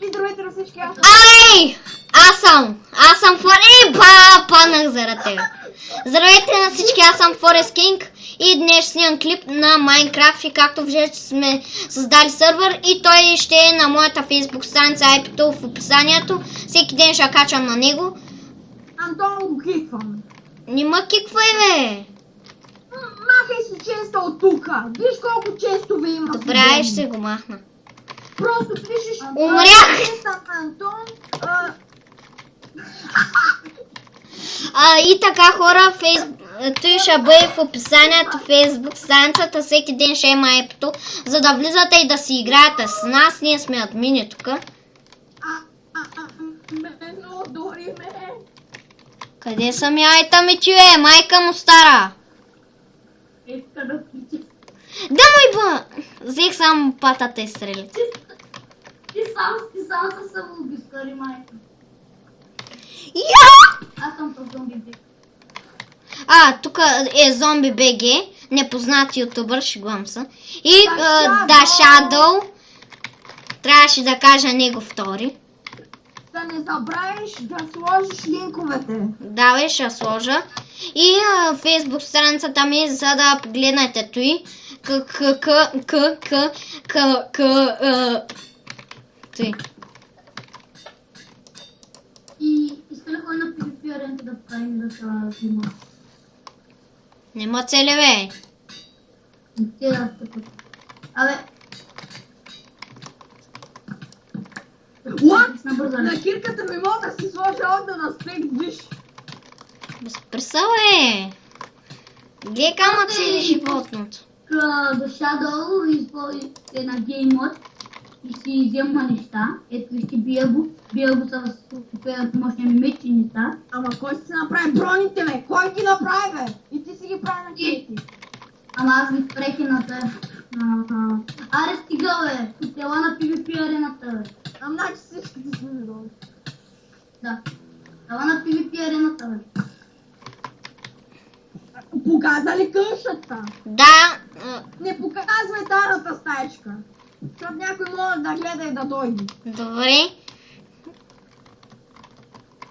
И здравейте на всички, Ай! Аз съм паднах заради тебе. Здравейте на всички, аз съм Forest King и днес снимам клип на Майнкрафт и както виждате сме създали сървър и той ще е на моята фейсбук страница, IP-то в описанието. Всеки ден ще качвам на него. Антон го киквам. Нима киквай, бе! Махай си често от тука. Виж колко често ви има. Добре, ще се го махна. Просто пишеш Умрях! Антон. И така хора, той ще бъде в описанието фейсбук страницата, всеки ден ще има епито, за да влизате и да си играете с нас, ние сме админи тук. Много дори ме. Къде съм яйта ми, чуе? Майка му стара. Иска да пичи. Да му ба! Взех само патата и стрели. Ти сам се самоуби, скъри майка. Я! Аз съм по зомби биг. Тук е зомби БГ, непознат ютубър, шегувам се. И да, Shadow. Трябваше да кажа него втори. Да не забравиш да сложиш линковете. Да, бе, ще сложа. И фейсбук страницата ми, за да погледнете той. Той. И искали хой на PvP арента да правим да се снима. Нема цели, бе. Абе. What? На кирката ми мога да си сложа още на аспект, виж. Безпреса, бе. Гледай кама цели животното. До Shadow е на Game Mode и си взема неща. Ето вижте бия го са супер мощни мечи неща. Ама кой си направи броните, бе? Кой ги направи, бе? И ти си ги прави на кирки. Ама аз ги преки на те. Аре стига, бе! Тела на PvP арената, бе. Значи всичките сме долу. Да. Тела на PvP арената, бе. Показа ли къщата? Да. Не показвай старата стаечка. Защото някой може да гледа и да дойде. Добре.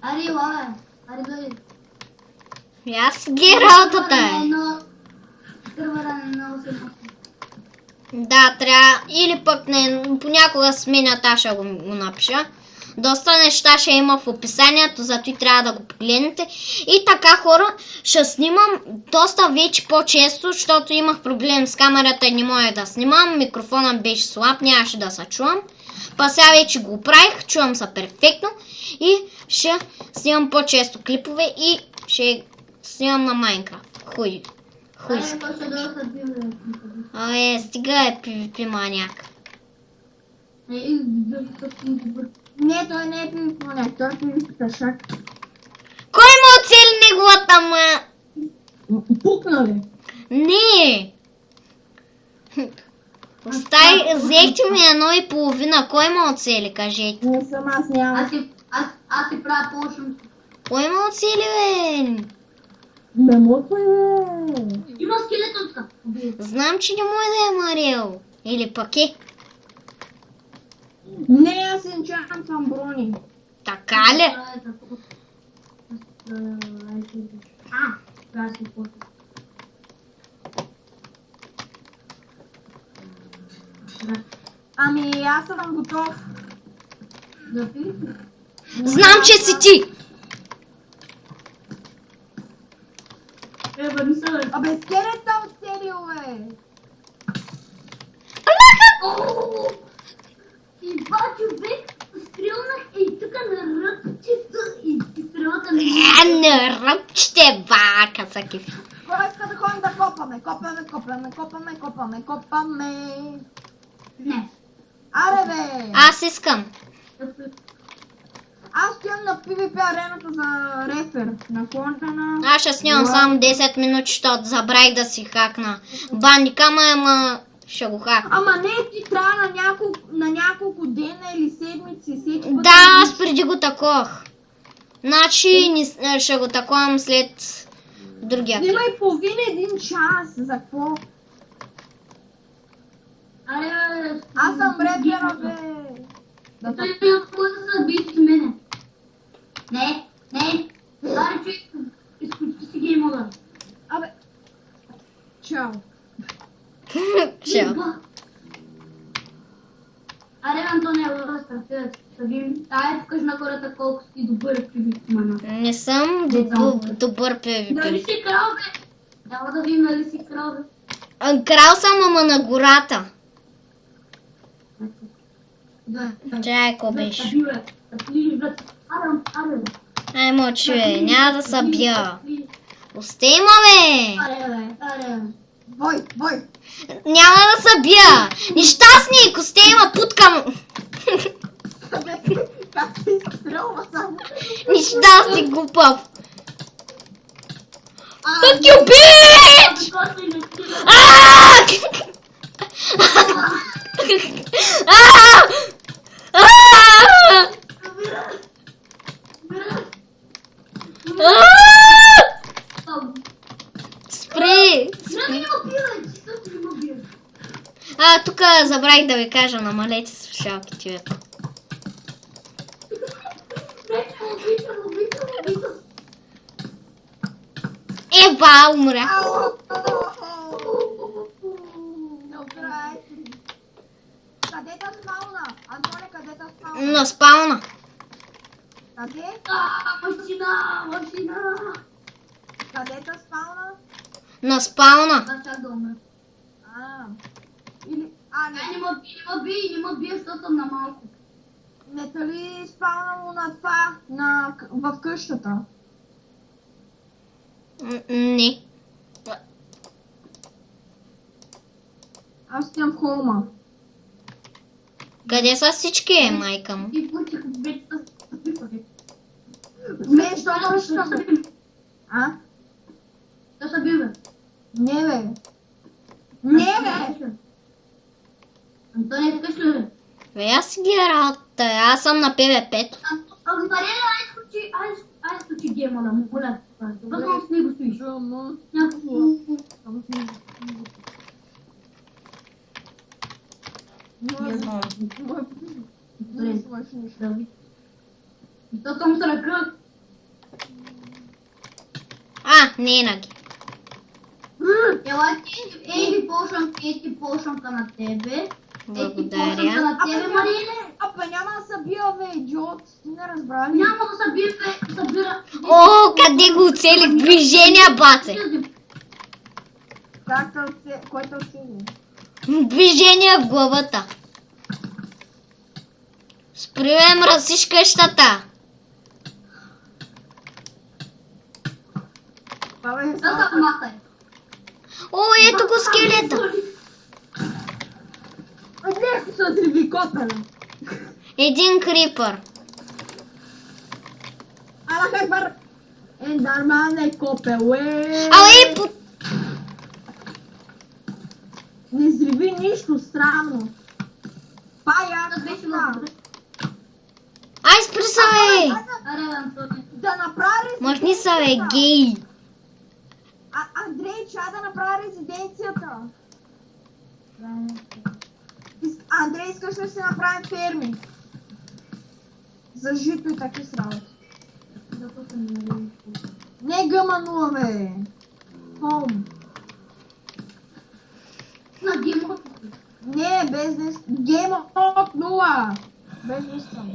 Ари, лаве. Ари, дойде. И аз гледай работата, е. Сървъра не много се махне. Да, трябва. Или пък не, понякога сменят, аз ще го напиша. Доста неща ще има в описанието, зато и трябва да го погледнете. И така хора, ще снимам доста вече по-често, защото имах проблем с камерата и не мога да снимам. Микрофонът беше слаб, нямаше да се чувам. Па сега вече го правих, чувам се перфектно. И ще снимам по-често клипове и ще снимам на Майнкрафт. Хуй. Стига е PvP маняк. Не, той не е PvP маняк, той е PvP тъшак. Кой му оцели неговата ма? Пукна ли? Не! Взехте ми 1,5. Кой ме оцели, кажете? Не съм, аз нямам. Аз ти правя по-лошо. Кой ме оцели, бе? Не мога, бе. Има скелетон тук. Знам, че не може да е Мариел. Или пък е. Не, аз енчантвам съм брони. Така ли? Ами, аз съм готов. Знам, че си ти! Абе, скелета оцелил, бе! И два човек стрелнах и тук на ръбчето и стрелата ми... На ръбчете, бака, са кефи. Кой иска да ходим да копаме? Копаме. Не. Аре, бе! Аз искам. Аз стоям на PvP арената за рефер. На конта на... Аз ще снимам само 10 минути, защото забравих да си хакна бандикама, ама ще го хакна. Ама не, ти трябва на няколко дена или седмици. Да, аз преди го таковах. Значи ще го таковам след другия клип. Снимай половина 1 час. За какво? Аз съм репера, бе. Да той ми отпуска да се биеш с мене. Не. Аре, човек, изключи си геймода. Абе. Чао. Чао. Аре, Антония, стартира. Ай, покажи на хората колко си добър в мана. Не съм добър Дали PvP. си крал, бе? Трябва да видим дали си крал, бе. Крал съм, ама на гората. Чай, ако беше. Ай, мълчи, бе. Няма да се бия. Пусти ма, бе. Аре. Вой. Няма да се бия. Нещастник, пусти ма, путкам. Как се изстрелва само? Нещастник, глупав. Fuck you, bitch! Ааа! Спри! Тук забравих да ви кажа, намалете слушалките, бе. Ева, умря. Добре. Къде те спауна? Антоне, къде те спауна? На спауна. Къде? Машина! Къде те спауна? На спауна. Аз чак да умра. Или... Не ме бие, защото съм на малко. Не те ли спаунало на това, в къщата? Не. Аз тям хома. Къде са всички, майка му? Ти получих вече Не, що не къщата? А? Да се бива. Не, бе. Не, бе. Антония, искаш ли, бе? Бе, аз ги работа. Аз съм на PvP. Мария, ай изключи гейма, да му моля. Възможно с него стоиш. Не свърши нищо. То съм се ръка. Не е наги. Ела ти полшамка на тебе. Благодаря. На тебе, Мария. Абе, няма да се бия, бе, идиот. Ти не разбра ли? Няма да се бие, бе, събира. О, къде го оцелих? Движения, баце. Който оцели? Движение в главата. Спри, бе, мразиш къщата. Да се махай. О, ето го скелета. Нещо се отриви копела. Един крипър. Ала как нормална копел, Ала по... Не зриви нищо странно. Пая, Беше да. Ай, спри се, бе. Аре, Антония. Да направи... Махни се, бе, гей. Андрей, ча да направи резиденцията. Андрей, искаш да си направим ферми? За жито и таки сработи. Не гъма 0, бе. Хом. На геймот. Не, без не... Гейма от 0. Без не съм.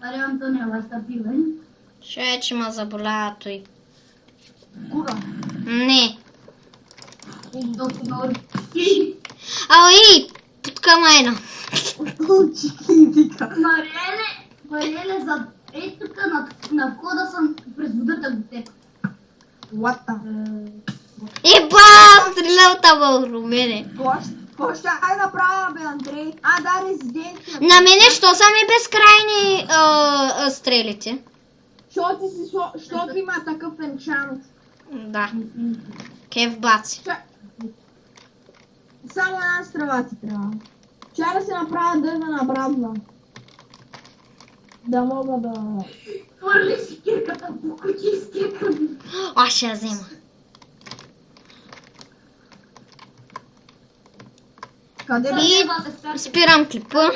Аре, Антония, вас да бива. Ще че ма заболява той. Кура. Не. Доктор. Ала путка майна. Чики, вика. Мариеле, за... Ей, тук на входа съм през водата до теб. What the... Еба, стрелял там в мене. Какво ще ай направя, бе, Андрей? Да, резиденция. На мене, що са ми безкрайни стрелите? Защото има такъв енчант. Да. Кев баци. Само една стрела ти трябва. Чай да се направя дървена брадва. Да мога да... Хвърли си кирката, покочи с кирката. Аз ще я взема. Къде И спирам клипа.